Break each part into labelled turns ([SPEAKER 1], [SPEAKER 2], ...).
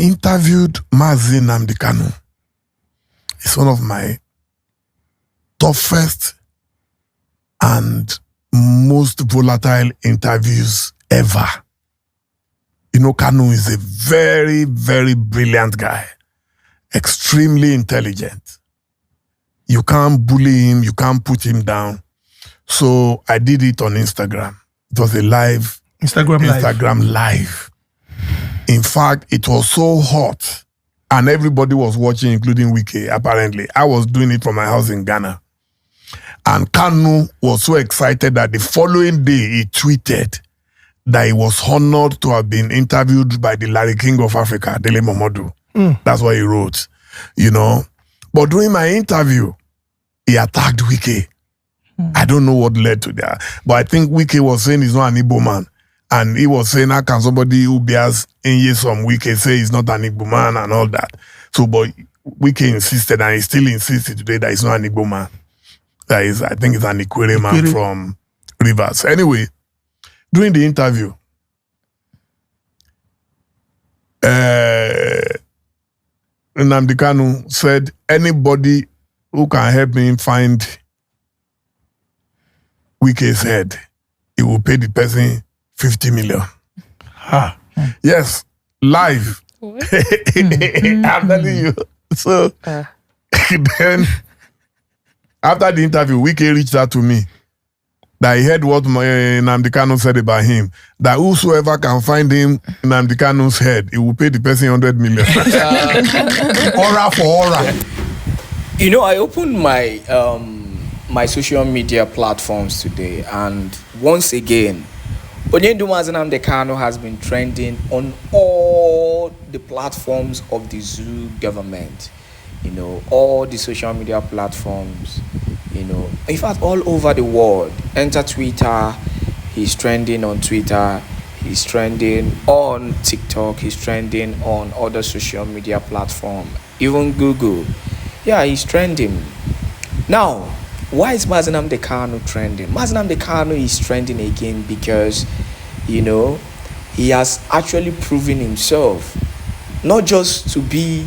[SPEAKER 1] interviewed Nnamdi Kanu. It's one of my toughest and most volatile interviews ever. You know, Kanu is a very, very brilliant guy, extremely intelligent. You can't bully him, you can't put him down. So I did it on Instagram. It was a live Instagram live. In fact, it was so hot and everybody was watching, including Wike, apparently. I was doing it from my house in Ghana. And Kanu was so excited that the following day he tweeted that he was honored to have been interviewed by the Larry King of Africa, Dele Momodu. That's what he wrote, you know. But during my interview, he attacked Wike. I don't know what led to that. But I think Wike was saying he's not an Igbo man. And he was saying, how can somebody who bears Enye from Wike say he's not an Igbo man and all that? So, but Wike insisted, and he still insisted today that he's not an Igbo man. That is, I think it's an Ikwere man from Rivers. Anyway, during the interview, Nnamdi Kanu said, anybody who can help me find Wike's head, he will pay the person 50 million. Yes, live. I'm telling you. So then, after the interview, Wike reached out to me that he heard what Nnamdi Kanu said about him, that whosoever can find him Nnamdi Kanu's head, he will pay the person 100 million. Aura for aura.
[SPEAKER 2] You know, I opened my my social media platforms today, and once again, Nnamdi Kanu has been trending on all the platforms of the Zulu government. You know, all the social media platforms, you know, in fact, all over the world. Enter Twitter, he's trending on Twitter, he's trending on TikTok, he's trending on other social media platforms, even Google. Yeah, he's trending. Now, why is Nnamdi Kanu trending? Nnamdi Kanu is trending again because, you know, he has actually proven himself not just to be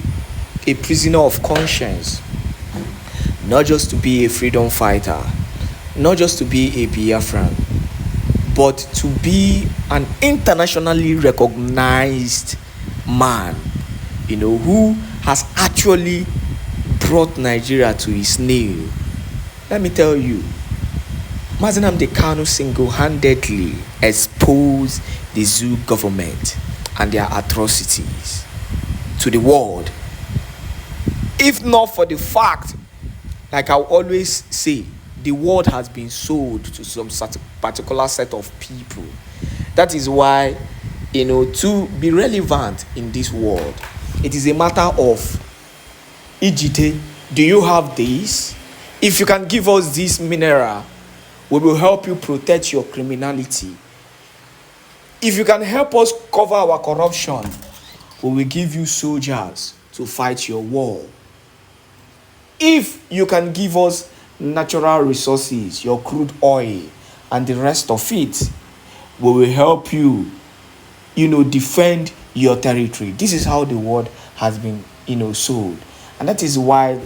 [SPEAKER 2] a prisoner of conscience, not just to be a freedom fighter, not just to be a Biafran, but to be an internationally recognized man, you know, who has actually brought Nigeria to its nail. Let me tell you, Nnamdi Kanu single-handedly exposed the Zulu government and their atrocities to the world. If not for the fact, like I always say, the world has been sold to some particular set of people. That is why, you know, to be relevant in this world, it is a matter of, Ijite, do you have this? If you can give us this mineral, we will help you protect your criminality. If you can help us cover our corruption, we will give you soldiers to fight your war. If you can give us natural resources, your crude oil, and the rest of it, we will help you, you know, defend your territory. This is how the world has been, you know, sold. And that is why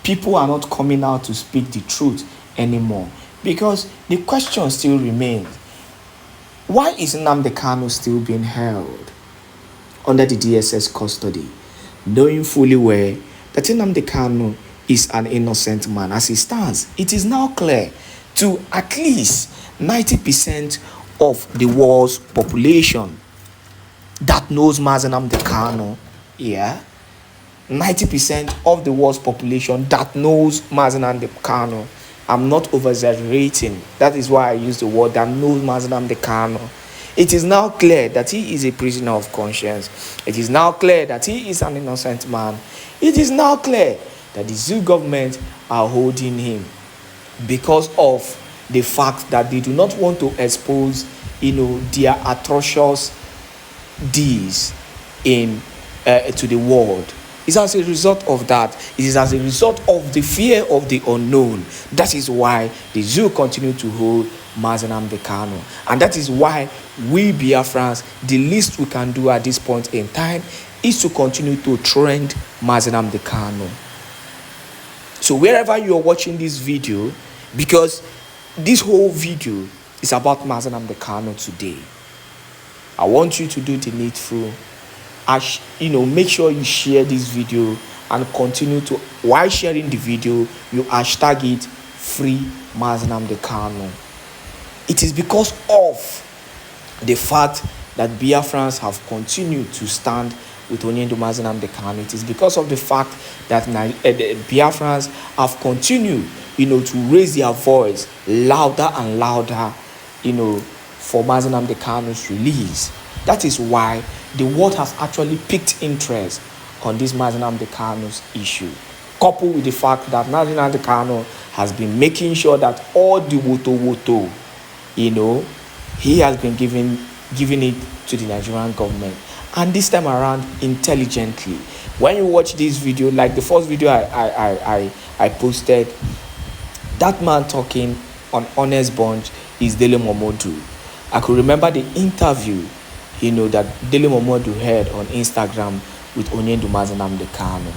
[SPEAKER 2] people are not coming out to speak the truth anymore. Because the question still remains, why is Nnamdi Kanu still being held under the DSS custody, knowing fully well that Nnamdi Kanu is an innocent man as he stands? It is now clear to at least 90% of the world's population that knows Nnamdi Kanu. Yeah, 90% of the world's population that knows Nnamdi Kanu. I'm not over-exaggerating. That is why I use the word that knows Nnamdi Kanu. It is now clear that he is a prisoner of conscience. It is now clear that he is an innocent man. It is now clear that the Zulu government are holding him because of the fact that they do not want to expose, you know, their atrocious deeds to the world. It's as a result of that. It is as a result of the fear of the unknown. That is why the Zulu continue to hold Nnamdi Kanu. And that is why we Biafrans, the least we can do at this point in time is to continue to trend Nnamdi Kanu. So wherever you are watching this video, because this whole video is about Nnamdi Kanu today, I want you to do the needful. Make sure you share this video and continue to, while sharing the video, you hashtag it free Nnamdi Kanu. It is because of the fact that Biafrans have continued to stand with Nnamdi Kanu. It is because of the fact that the Biafrans have continued, to raise their voice louder and louder, for Nnamdi Kanu's release. That is why the world has actually picked interest on this Nnamdi Kanu's issue, coupled with the fact that Nnamdi Kanu has been making sure that all the woto, he has been giving it to the Nigerian government, and this time around intelligently. When you watch this video, like the first video I posted, that man talking on Honest Bunch is Dele Momodu. I could remember the interview, that Dele Momodu had on Instagram with Nnamdi Kanu,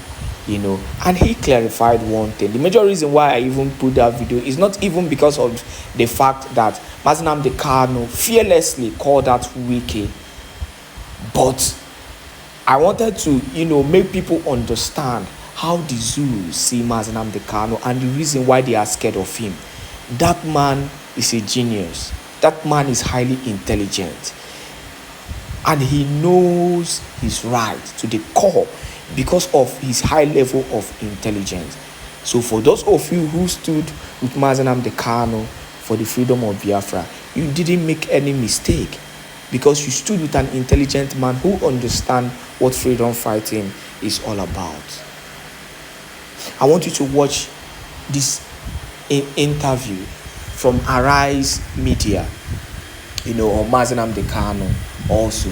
[SPEAKER 2] and he clarified one thing. The major reason why I even put that video is not even because of the fact that Nnamdi Kanu fearlessly called out Wiki, but I wanted to, make people understand how the Zulus see Nnamdi Kanu and the reason why they are scared of him. That man is a genius. That man is highly intelligent. And he knows his right to the core because of his high level of intelligence. So for those of you who stood with Nnamdi Kanu for the freedom of Biafra, you didn't make any mistake, because you stood with an intelligent man who understands what freedom fighting is all about. I want you to watch this interview from Arise Media, or Nnamdi Kanu also,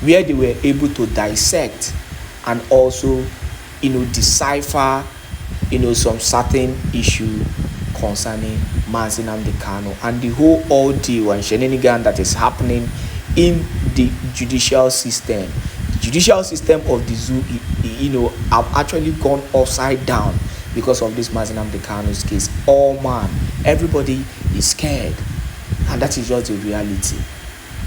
[SPEAKER 2] where they were able to dissect and also, decipher, some certain issue concerning Nnamdi Kanu and the whole ordeal and shenanigan that is happening in the judicial system. The judicial system of the zoo, have actually gone upside down because of this Nnamdi Kanu's case. Oh man, everybody is scared, and that is just the reality.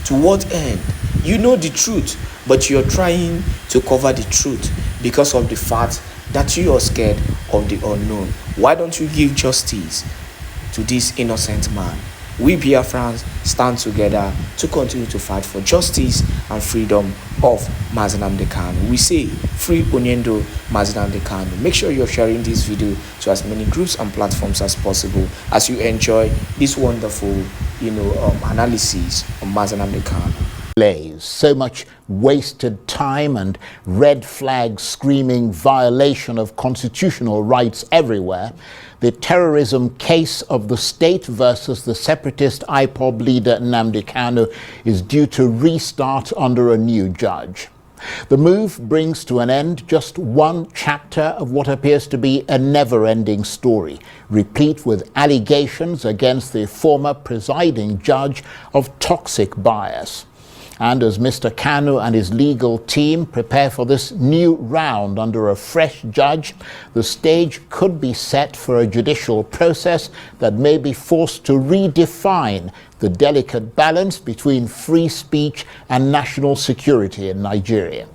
[SPEAKER 2] To what end? You know the truth, but you're trying to cover the truth because of the fact that you are scared of the unknown. Why don't you give justice to this innocent man? We Biafrans stand together to continue to fight for justice and freedom of Nnamdi Kanu. We say, free Nnamdi Kanu. Make sure you're sharing this video to as many groups and platforms as possible as you enjoy this wonderful, analysis of Nnamdi Kanu.
[SPEAKER 3] So much wasted time and red flag screaming violation of constitutional rights everywhere. The terrorism case of the state versus the separatist IPOB leader Nnamdi Kanu is due to restart under a new judge. The move brings to an end just one chapter of what appears to be a never-ending story, replete with allegations against the former presiding judge of toxic bias. And as Mr. Kanu and his legal team prepare for this new round under a fresh judge, the stage could be set for a judicial process that may be forced to redefine the delicate balance between free speech and national security in Nigeria.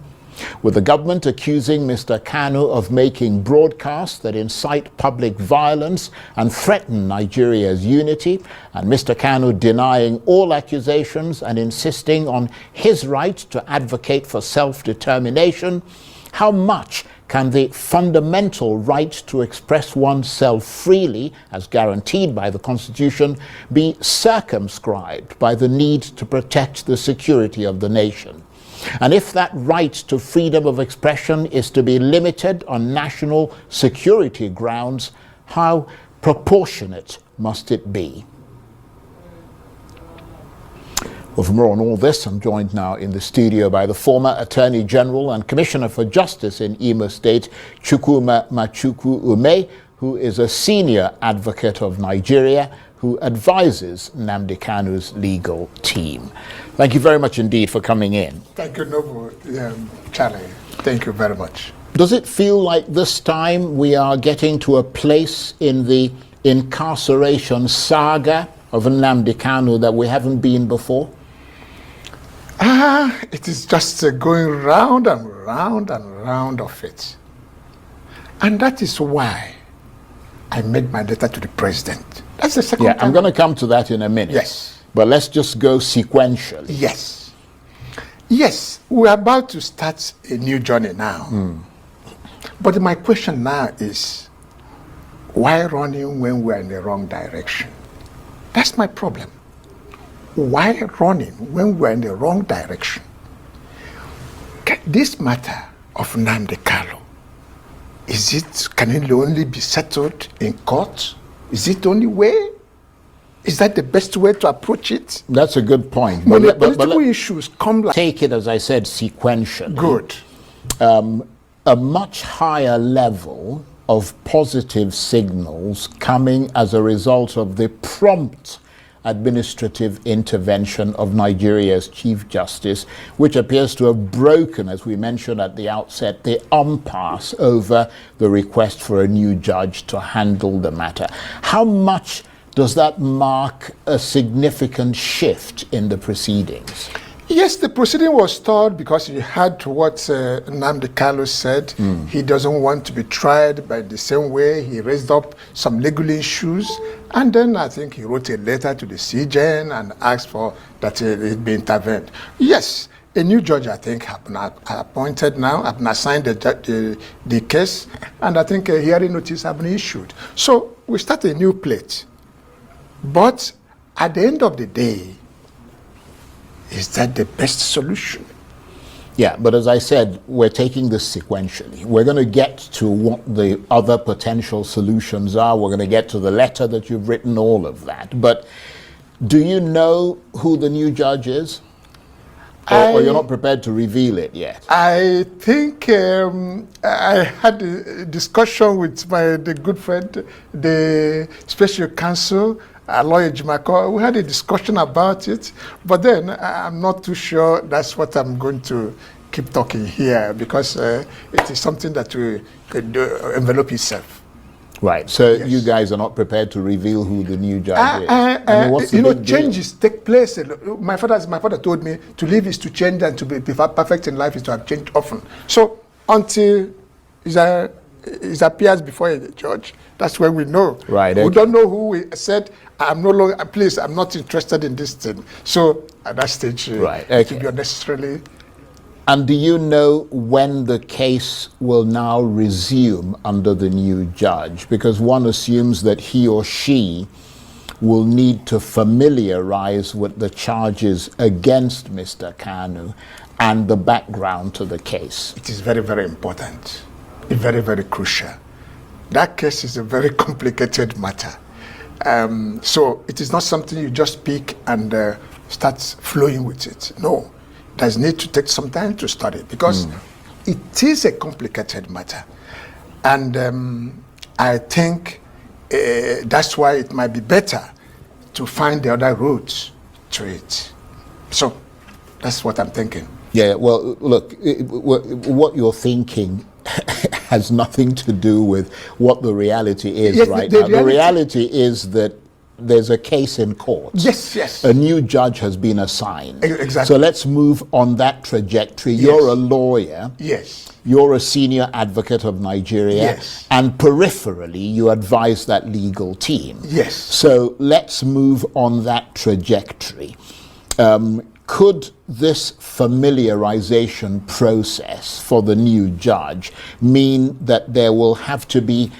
[SPEAKER 3] With the government accusing Mr. Kanu of making broadcasts that incite public violence and threaten Nigeria's unity, and Mr. Kanu denying all accusations and insisting on his right to advocate for self-determination, how much can the fundamental right to express oneself freely, as guaranteed by the Constitution, be circumscribed by the need to protect the security of the nation? And if that right to freedom of expression is to be limited on national security grounds, how proportionate must it be? Well, for more on all this, I'm joined now in the studio by the former Attorney General and Commissioner for Justice in Imo State, Chukwuma Machuku Ume, who is a senior advocate of Nigeria, who advises Nnamdi Kanu's legal team. Thank you very much indeed for coming in.
[SPEAKER 1] Thank you, Noble, Charlie.
[SPEAKER 4] Thank you very much.
[SPEAKER 3] Does it feel like this time we are getting to a place in the incarceration saga of Nnamdi Kanu that we haven't been before?
[SPEAKER 4] It is just going round and round and round of it. And that is why I made my letter to the president. That's the second
[SPEAKER 3] Yeah,
[SPEAKER 4] time.
[SPEAKER 3] I'm going to come to that in a minute.
[SPEAKER 4] Yes.
[SPEAKER 3] But let's just go sequentially.
[SPEAKER 4] Yes. Yes, we're about to start a new journey now. But my question now is, why running when we're in the wrong direction? That's my problem. Why running when we're in the wrong direction? This matter of Nnamdi Kanu, can it only be settled in court? Is it the only way? Is that the best way to approach it?
[SPEAKER 3] That's a good point.
[SPEAKER 4] When the political issues come like...
[SPEAKER 3] Take it, as I said, sequentially.
[SPEAKER 4] Good.
[SPEAKER 3] A much higher level of positive signals coming as a result of the prompt administrative intervention of Nigeria's Chief Justice, which appears to have broken, as we mentioned at the outset, the impasse over the request for a new judge to handle the matter. How much does that mark a significant shift in the proceedings?
[SPEAKER 4] Yes, the proceeding was stalled because he heard what Nnamdi Kanu said. He doesn't want to be tried by the same way. He raised up some legal issues. And then I think he wrote a letter to the CJN and asked for that it be intervened. Yes, a new judge, I think, have been appointed now, have been assigned the case, and I think a hearing notice have been issued. So we start a new plate. But at the end of the day, is that the best solution?
[SPEAKER 3] Yeah, but as I said, we're taking this sequentially. We're going to get to what the other potential solutions are. We're going to get to the letter that you've written, all of that. But do you know who the new judge is? Or you're not prepared to reveal it yet?
[SPEAKER 4] I think I had a discussion with the good friend, the special counsel, Lawyer Jimako. We had a discussion about it, but then I'm not too sure that's what I'm going to keep talking here, because it is something that will envelop itself.
[SPEAKER 3] Right, so
[SPEAKER 4] Yes.
[SPEAKER 3] you guys are not prepared to reveal who the new judge is. I mean, what's the big deal?
[SPEAKER 4] Changes take place. My father told me to live is to change, and to be perfect in life is to have changed often. So until it appears before a judge, that's when we know.
[SPEAKER 3] Right.
[SPEAKER 4] We
[SPEAKER 3] Okay.
[SPEAKER 4] don't know who we said, I'm no longer, please, I'm not interested in this thing. So at that stage,
[SPEAKER 3] Right,
[SPEAKER 4] it will
[SPEAKER 3] okay.
[SPEAKER 4] be unnecessarily.
[SPEAKER 3] And do you know when the case will now resume under the new judge? Because one assumes that he or she will need to familiarize with the charges against Mr. Kanu and the background to the case.
[SPEAKER 4] It is very, very important. Very, very crucial. That case is a very complicated matter. So it is not something you just pick and start flowing with it. No. There's need to take some time to study, because it is a complicated matter. And I think that's why it might be better to find the other routes to it. So that's what I'm thinking.
[SPEAKER 3] Yeah, well, look, what you're thinking has nothing to do with what the reality is
[SPEAKER 4] Yes,
[SPEAKER 3] right
[SPEAKER 4] the
[SPEAKER 3] now. The reality is that there's a case in court.
[SPEAKER 4] Yes, yes.
[SPEAKER 3] A new judge has been assigned.
[SPEAKER 4] Exactly.
[SPEAKER 3] So let's move on that trajectory.
[SPEAKER 4] Yes.
[SPEAKER 3] You're a lawyer.
[SPEAKER 4] Yes.
[SPEAKER 3] You're a senior advocate of Nigeria.
[SPEAKER 4] Yes.
[SPEAKER 3] And peripherally, you advise that legal team.
[SPEAKER 4] Yes.
[SPEAKER 3] So let's move on that trajectory. Could this familiarization process for the new judge mean that there will have to be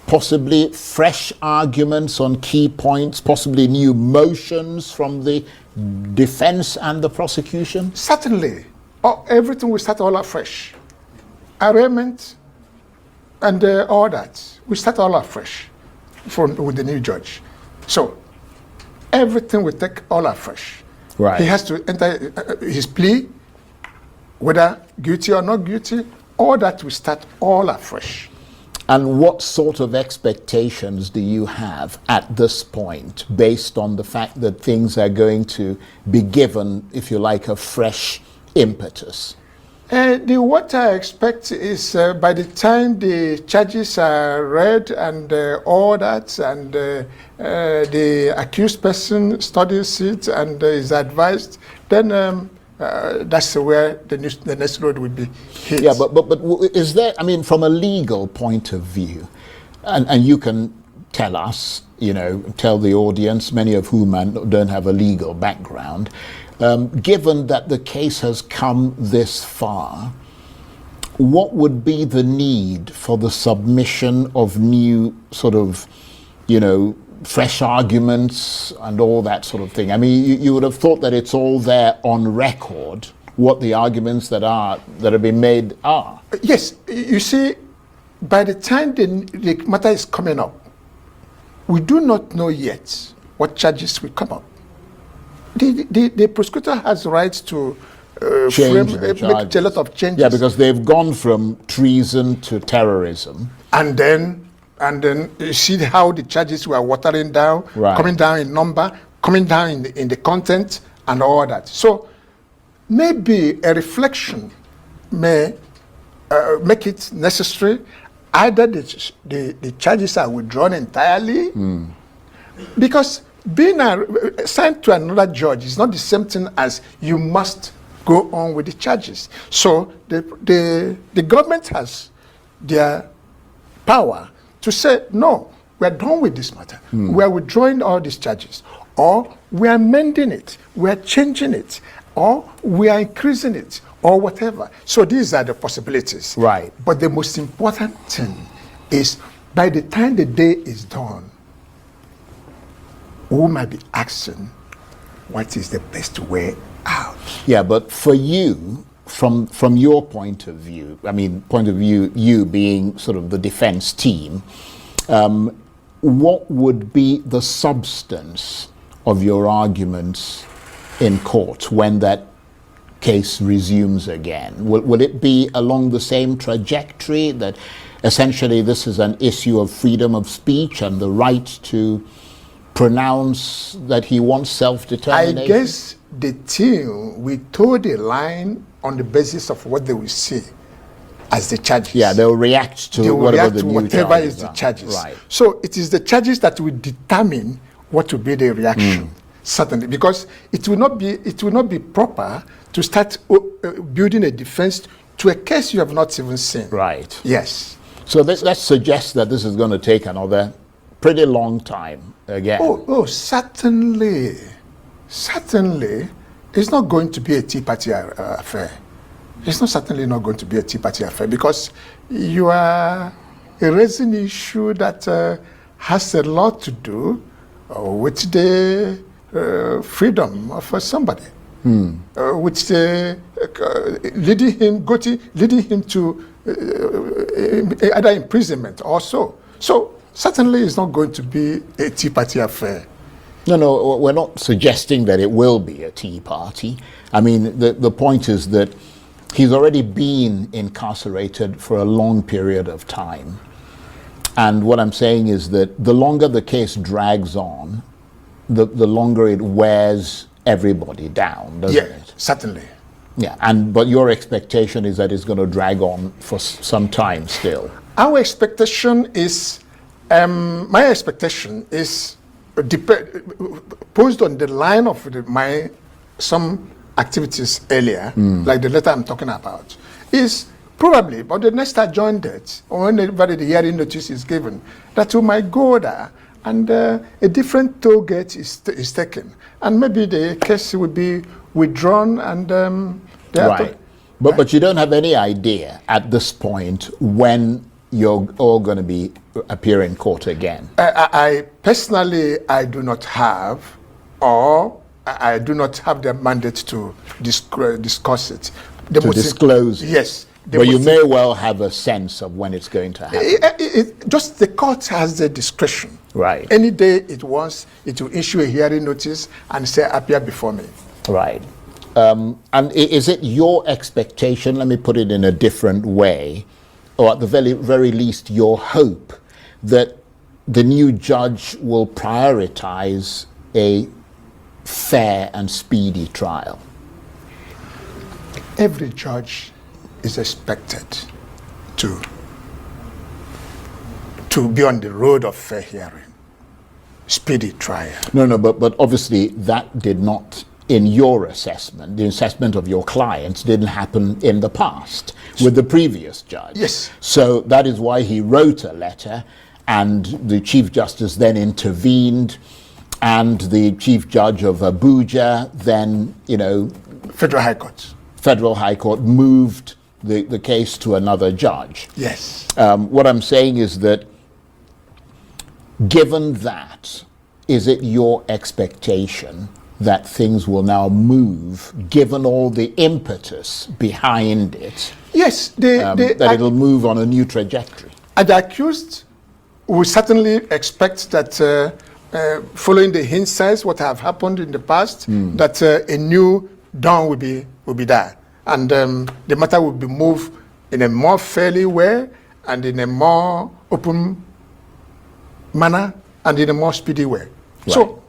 [SPEAKER 3] possibly fresh arguments on key points, possibly new motions from the defense and the prosecution?
[SPEAKER 4] Certainly. Everything will start all afresh. Arraignment and all that. We start all afresh with the new judge. So everything will take all afresh.
[SPEAKER 3] Right.
[SPEAKER 4] He has to enter his plea, whether guilty or not guilty. All that will start all afresh.
[SPEAKER 3] And what sort of expectations do you have at this point, based on the fact that things are going to be given, if you like, a fresh impetus?
[SPEAKER 4] What I expect is by the time the charges are read and all that, and the accused person studies it and is advised, then that's where the next road will be hit.
[SPEAKER 3] Yeah, but is there, I mean, from a legal point of view, and you can tell us, tell the audience, many of whom don't have a legal background, given that the case has come this far, what would be the need for the submission of new sort of, fresh arguments and all that sort of thing? I mean, you would have thought that it's all there on record, what the arguments that have been made are.
[SPEAKER 4] Yes, you see, by the time the matter is coming up, we do not know yet what charges will come up. The prosecutor has rights to make a lot of changes.
[SPEAKER 3] Yeah, because they've gone from treason to terrorism.
[SPEAKER 4] And then you see how the charges were watering down,
[SPEAKER 3] right,
[SPEAKER 4] coming down in number, coming down in the content and all that. So maybe a reflection may make it necessary. Either the charges are withdrawn entirely, because being assigned to another judge is not the same thing as you must go on with the charges. So the government has their power to say, no, we're done with this matter. We're withdrawing all these charges, or we're amending it, we're changing it, or we are increasing it, or whatever. So these are the possibilities.
[SPEAKER 3] Right.
[SPEAKER 4] But the most important thing is, by the time the day is done, we might be asking, what is the best way out?
[SPEAKER 3] Yeah, but for you, from your point of view, you being sort of the defense team, what would be the substance of your arguments in court when that case resumes again? Will it be along the same trajectory, that essentially this is an issue of freedom of speech and the right to pronounce that he wants self-determination?
[SPEAKER 4] I guess the team will toe the line on the basis of what they will see as the charges.
[SPEAKER 3] Yeah, they'll react to
[SPEAKER 4] whatever is the charges.
[SPEAKER 3] Right.
[SPEAKER 4] So it is the charges that will determine what will be the reaction. Certainly, because it will not be proper to start building a defense to a case you have not even seen.
[SPEAKER 3] Right.
[SPEAKER 4] Yes.
[SPEAKER 3] So that suggests that this is going to take another pretty long time again.
[SPEAKER 4] Oh, certainly. Certainly, it's not going to be a Tea Party affair. It's certainly not going to be a Tea Party affair, because you are raising an issue that has a lot to do with the freedom of somebody, which leading him to either imprisonment or so. So certainly, it's not going to be a Tea Party affair.
[SPEAKER 3] No, we're not suggesting that it will be a Tea Party. I mean, the point is that he's already been incarcerated for a long period of time. And what I'm saying is that the longer the case drags on, the longer it wears everybody down, doesn't it?
[SPEAKER 4] Certainly.
[SPEAKER 3] Yeah, but your expectation is that it's going to drag on for some time still.
[SPEAKER 4] Our expectation is, my expectation is, posed on the line of some activities earlier, like the letter I'm talking about, is probably, but the next adjourned date, or whenever the hearing notice is given, that we might go there and a different toll gate is taken, and maybe the case will be withdrawn and
[SPEAKER 3] right. But you don't have any idea at this point when you're all going to be appear in court again?
[SPEAKER 4] I personally, I do not have, or I do not have the mandate to discuss it.
[SPEAKER 3] To disclose it?
[SPEAKER 4] Yes.
[SPEAKER 3] But you may well have a sense of when it's going to happen.
[SPEAKER 4] Just the court has the discretion.
[SPEAKER 3] Right.
[SPEAKER 4] Any day it wants, it will issue a hearing notice and say, appear before me.
[SPEAKER 3] Right. And is it your expectation, let me put it in a different way, or at the very least your hope, that the new judge will prioritize a fair and speedy trial?
[SPEAKER 4] Every judge is expected to be on the road of fair hearing, speedy trial.
[SPEAKER 3] No, but obviously that did not, in your assessment, the assessment of your clients, didn't happen in the past with the previous judge.
[SPEAKER 4] Yes.
[SPEAKER 3] So that is why he wrote a letter, and the Chief Justice then intervened, and the Chief Judge of Abuja then,
[SPEAKER 4] Federal High Court
[SPEAKER 3] moved the case to another judge.
[SPEAKER 4] Yes.
[SPEAKER 3] What I'm saying is that, given that, is it your expectation that things will now move, given all the impetus behind it?
[SPEAKER 4] Yes.
[SPEAKER 3] That it'll move on a new trajectory?
[SPEAKER 4] And the accused will certainly expect that, following the hindsight, what have happened in the past, that a new dawn will be there. And the matter will be moved in a more fairly way and in a more open manner and in a more speedy way.
[SPEAKER 3] Right.
[SPEAKER 4] So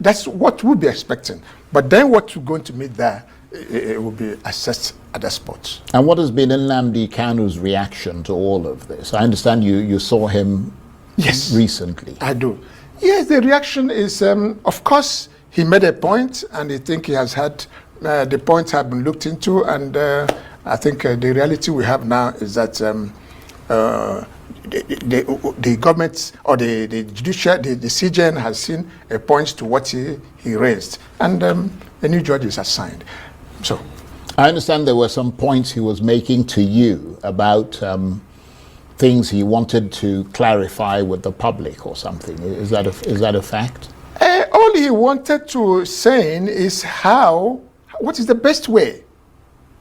[SPEAKER 4] that's what we'll be expecting. But then what we're going to meet there, it will be assessed at the spot.
[SPEAKER 3] And what has been Nnamdi Kanu's reaction to all of this? I understand you saw him recently.
[SPEAKER 4] I do. Yes, the reaction is, of course, he made a point, and I think he has had, the points have been looked into, and I think the reality we have now is that the government or the judiciary, the CJN has seen a point to what he raised, and a new judge is assigned. So,
[SPEAKER 3] I understand there were some points he was making to you about things he wanted to clarify with the public or something. Is that a fact?
[SPEAKER 4] All he wanted to say is what is the best way?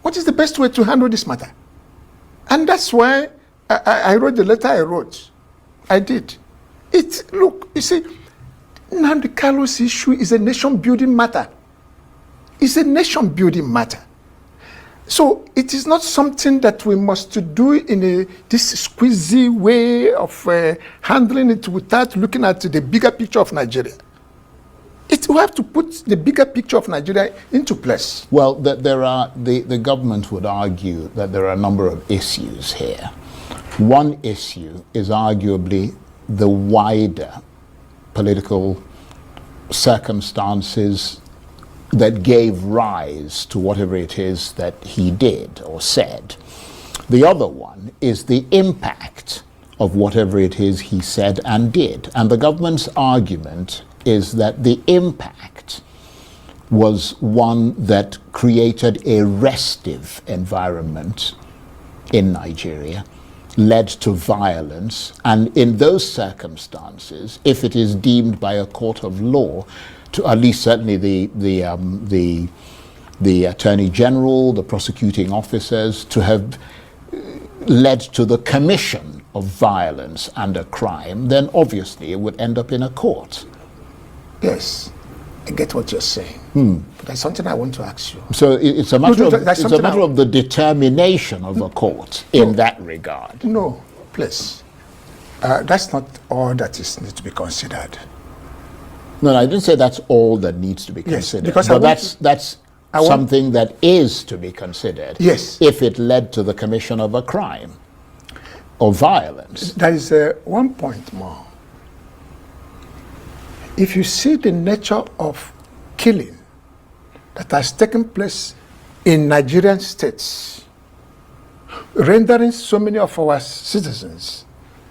[SPEAKER 4] What is the best way to handle this matter? And that's why I wrote the letter I wrote. I did. Look, you see, Nnamdi Kanu's issue is a nation-building matter. It's a nation-building matter. So it is not something that we must do in this squeezy way of handling it without looking at the bigger picture of Nigeria. We have to put the bigger picture of Nigeria into place.
[SPEAKER 3] Well, the government would argue that there are a number of issues here. One issue is arguably the wider political circumstances that gave rise to whatever it is that he did or said. The other one is the impact of whatever it is he said and did. And the government's argument is that the impact was one that created a restive environment in Nigeria, led to violence, and in those circumstances, if it is deemed by a court of law, to at least certainly the Attorney General, the prosecuting officers, to have led to the commission of violence and a crime, then obviously it would end up in a court.
[SPEAKER 4] Yes, I get what you're saying. But there's something I want to ask you.
[SPEAKER 3] So it's a matter of the determination of a court in that regard.
[SPEAKER 4] No, please. That's not all that needs to be considered.
[SPEAKER 3] No, I didn't say that's all that needs to be considered.
[SPEAKER 4] Because
[SPEAKER 3] but that's something that is to be considered.
[SPEAKER 4] Yes.
[SPEAKER 3] If it led to the commission of a crime or violence.
[SPEAKER 4] There is one point more. If you see the nature of killing that has taken place in Nigerian states, rendering so many of our citizens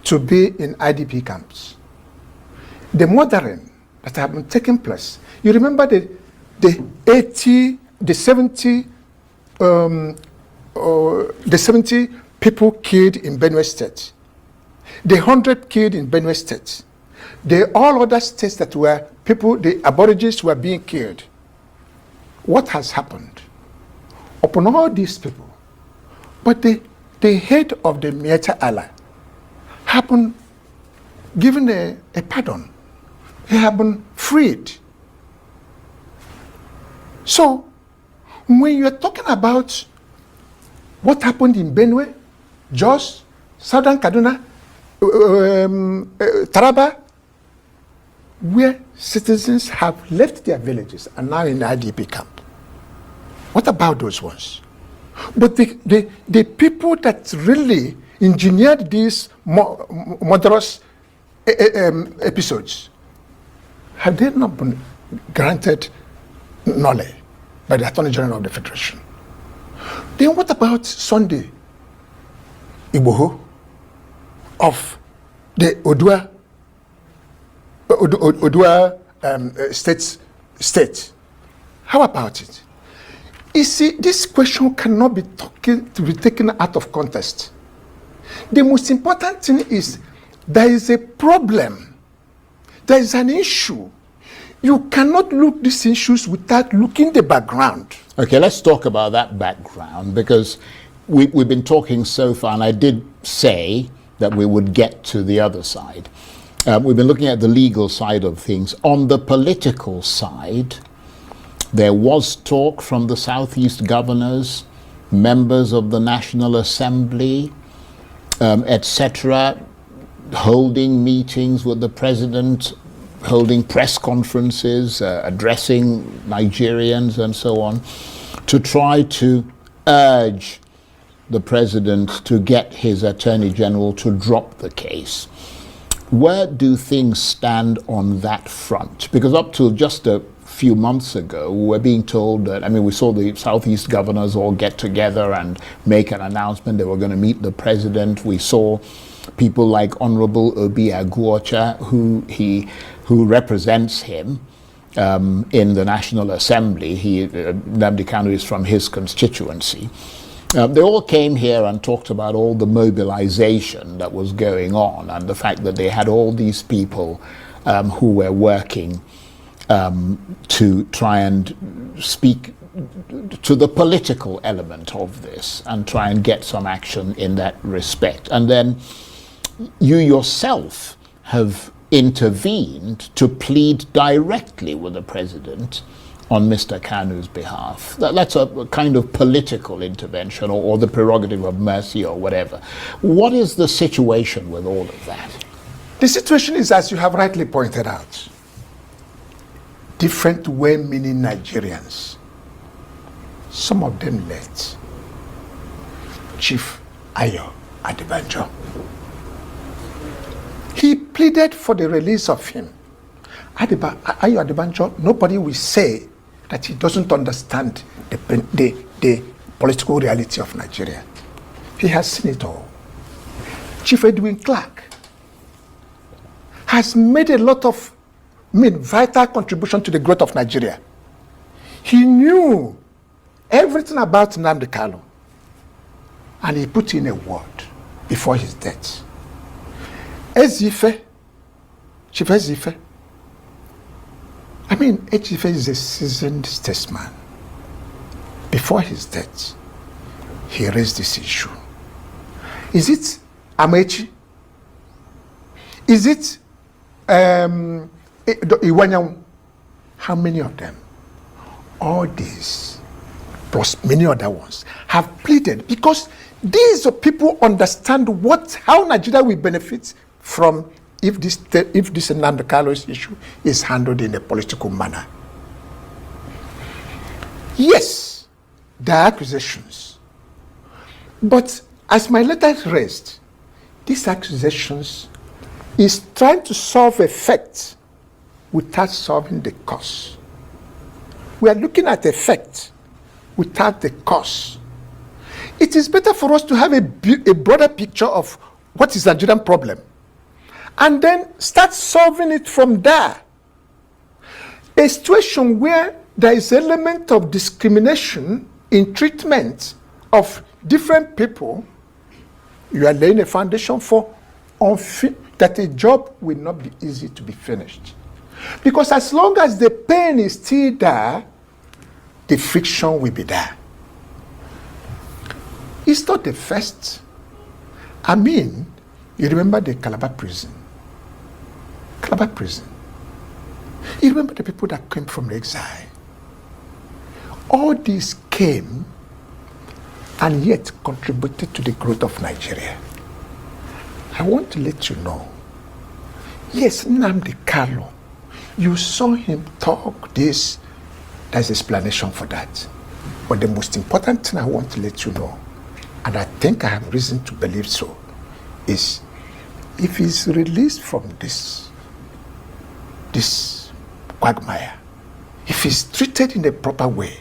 [SPEAKER 4] to be in IDP camps, the murdering that have been taking place. You remember the 70 people killed in Benue State, the 100 killed in Benue State, all other states that were the aborigines were being killed. What has happened upon all these people? But the head of the Mieta Allah happened given a pardon. He have been freed. So, when you're talking about what happened in Benue, Jos, Southern Kaduna, Taraba, where citizens have left their villages and now in the IDP camp, what about those ones? But the people that really engineered these murderous episodes, have they not been granted knowledge by the Attorney General of the Federation? Then what about Sunday Igboho of the Odua state? How about it? You see, this question cannot be taken out of context. The most important thing is there is a problem. There is an issue. You cannot look at these issues without looking the background.
[SPEAKER 3] Okay, let's talk about that background, because we've been talking so far, and I did say that we would get to the other side. We've been looking at the legal side of things. On the political side, there was talk from the Southeast governors, members of the National Assembly, etc., holding meetings with the president, holding press conferences, addressing Nigerians and so on, to try to urge the president to get his attorney general to drop the case. Where do things stand on that front? Because up till just a few months ago, we were being told that, we saw the Southeast governors all get together and make an announcement they were going to meet the president. We saw people like Honorable Obi Aguocha, who represents him in the National Assembly. Nnamdi Kanu is from his constituency. They all came here and talked about all the mobilization that was going on and the fact that they had all these people who were working to try and speak to the political element of this and try and get some action in that respect. And then you yourself have intervened to plead directly with the president on Mr. Kanu's behalf. That's a kind of political intervention or the prerogative of mercy or whatever. What is the situation with all of that?
[SPEAKER 4] The situation is, as you have rightly pointed out, different well-meaning Nigerians. Some of them left. Chief Ayo Adebanjo. He pleaded for the release of him. Ayo Adebanjo, nobody will say that he doesn't understand the political reality of Nigeria. He has seen it all. Chief Edwin Clark has made a lot of vital contribution to the growth of Nigeria. He knew everything about Nnamdi Kanu, and he put in a word before his death. Ezife, Chief Ezife, Ezife is a seasoned statesman. Before his death, he raised this issue. Is it Amechi? Is it Iwanyang? How many of them? All these, plus many other ones, have pleaded because these people understand how Nigeria will benefit from if this Nnamdi Kanu's issue is handled in a political manner. Yes, there are accusations. But as my letter raised, these accusations is trying to solve effect without solving the cause. We are looking at effect without the cause. It is better for us to have a broader picture of what is the Nigerian problem and then start solving it from there. A situation where there is an element of discrimination in treatment of different people, you are laying a foundation for that a job will not be easy to be finished. Because as long as the pain is still there, the friction will be there. It's not the first. You remember the Calabar prison? Calabar prison. You remember the people that came from the exile? All these came and yet contributed to the growth of Nigeria. I want to let you know, yes, Nnamdi Kanu, you saw him talk this, there's explanation for that. But the most important thing I want to let you know, and I think I have reason to believe so, is if he's released from this quagmire, if he's treated in a proper way,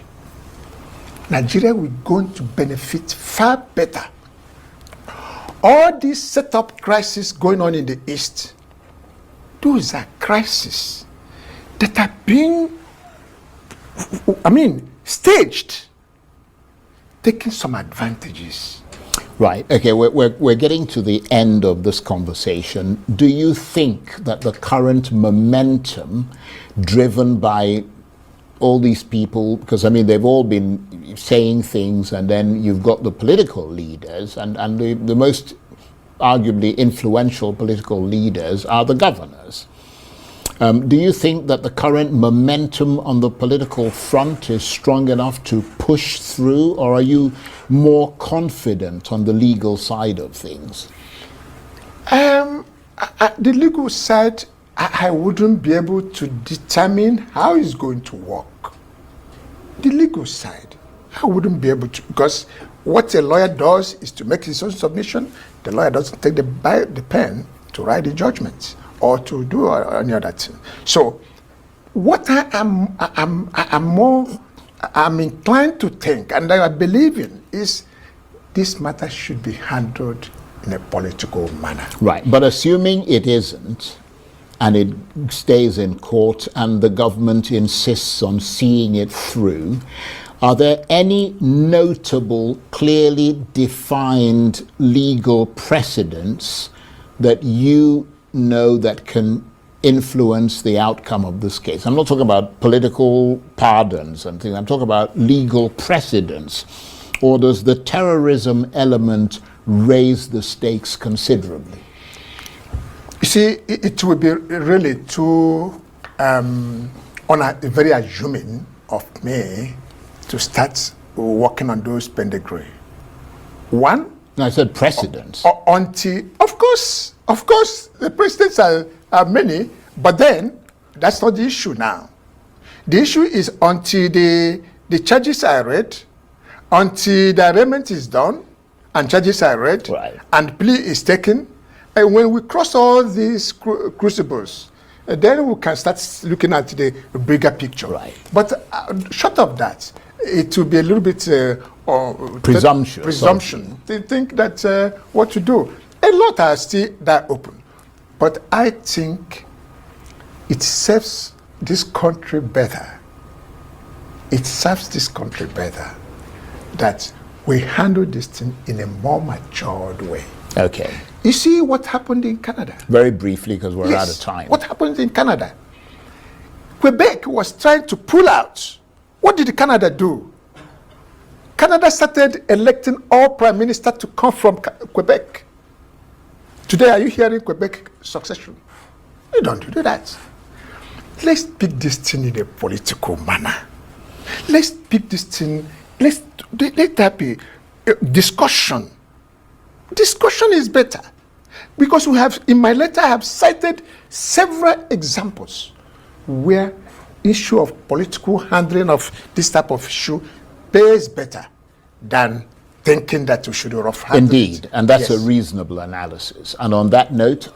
[SPEAKER 4] Nigeria will going to benefit far better. All these set-up crises going on in the East, those are crises that are being, staged, taking some advantages.
[SPEAKER 3] Right. Okay, we're getting to the end of this conversation. Do you think that the current momentum driven by all these people, because they've all been saying things, and then you've got the political leaders, and the most arguably influential political leaders are the governors. Do you think that the current momentum on the political front is strong enough to push through, or are you more confident on the legal side of things?
[SPEAKER 4] The legal side, I wouldn't be able to determine how it's going to work. The legal side, I wouldn't be able to, because what a lawyer does is to make his own submission. The lawyer doesn't take the pen to write the judgment or to do any other thing. So, what I'm inclined to think, and I believe in, is this matter should be handled in a political manner.
[SPEAKER 3] Right, but assuming it isn't, and it stays in court, and the government insists on seeing it through, are there any notable, clearly defined legal precedents that you know that can influence the outcome of this case? I'm not talking about political pardons and things. I'm talking about legal precedents. Or does the terrorism element raise the stakes considerably?
[SPEAKER 4] You see, it would be really too very assuming of me to start working on those pedigree. One,
[SPEAKER 3] no, I said precedents.
[SPEAKER 4] Until, of course, the precedents are many, but then that's not the issue now. The issue is until the charges are read, until the arraignment is done, and charges are read,
[SPEAKER 3] right, and
[SPEAKER 4] plea is taken. And when we cross all these crucibles, then we can start looking at the bigger picture.
[SPEAKER 3] Right.
[SPEAKER 4] But short of that, it will be a little bit presumption to think that what to do. A lot are still that open. But I think it serves this country better. It serves this country better that we handle this thing in a more matured way.
[SPEAKER 3] Okay.
[SPEAKER 4] You see what happened in Canada?
[SPEAKER 3] Very briefly, because we're out of time.
[SPEAKER 4] What happened in Canada? Quebec was trying to pull out. What did Canada do? Canada started electing all prime ministers to come from Quebec. Today, are you hearing Quebec succession? You don't do that. Let's pick this thing in a political manner. Let's pick this thing, let that be discussion. Discussion is better, because we have, in my letter, I have cited several examples where issue of political handling of this type of issue pays better than thinking that we should rough handle it.
[SPEAKER 3] Indeed, and that's
[SPEAKER 4] Yes.
[SPEAKER 3] a reasonable analysis. And on that note,